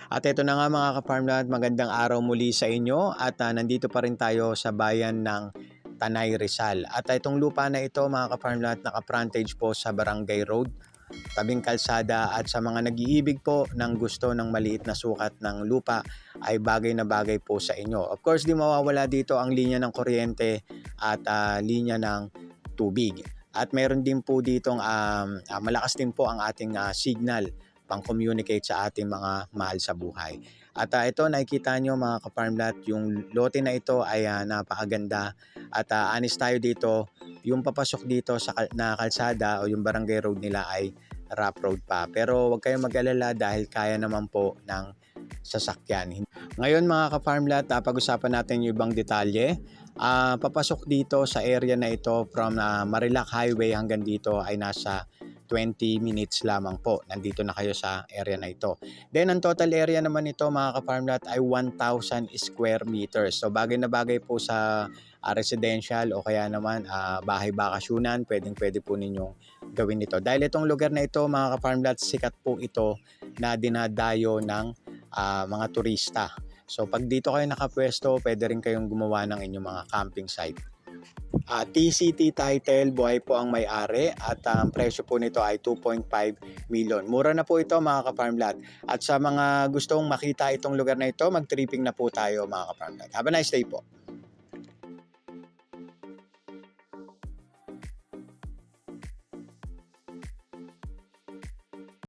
At ito na nga mga ka-farmland, magandang araw muli sa inyo at nandito pa rin tayo sa bayan ng Tanay Rizal. At itong lupa na ito mga ka-farmland, naka-frontage po sa Barangay Road, tabing kalsada, at sa mga nag-iibig po ng gusto ng maliit na sukat ng lupa ay bagay na bagay po sa inyo. Of course, di mawawala dito ang linya ng kuryente at linya ng tubig. At meron din po ditong malakas din po ang ating signal pang-communicate sa ating mga mahal sa buhay. At ito nakikita nyo mga ka-farmland, yung lote na ito ay napakaganda at honest tayo dito, yung papasok dito sa na kalsada o yung barangay road nila ay rough road pa. Pero huwag kayong mag-alala dahil kaya naman po ng sasakyan. Ngayon mga ka-farmland, pag-usapan natin yung ibang detalye. Papasok dito sa area na ito from Marilac Highway hanggang dito ay nasa 20 minutes lamang po. Nandito na kayo sa area na ito. Then ang total area naman nito mga ka-farmland ay 1,000 square meters. So bagay na bagay po sa residential o kaya naman bahay bakasyonan. Pwede po ninyong gawin ito. Dahil itong lugar na ito mga ka-farmland, sikat po ito na dinadayo ng mga turista. So pag dito kayo nakapwesto, pwede rin kayong gumawa ng inyong mga camping site. TCT title, buhay po ang may-ari at ang presyo po nito ay 2.5 million. Mura na po ito mga ka-farmland. At sa mga gustong makita itong lugar na ito, mag-tripping na po tayo mga ka-farmland. Have a nice day po.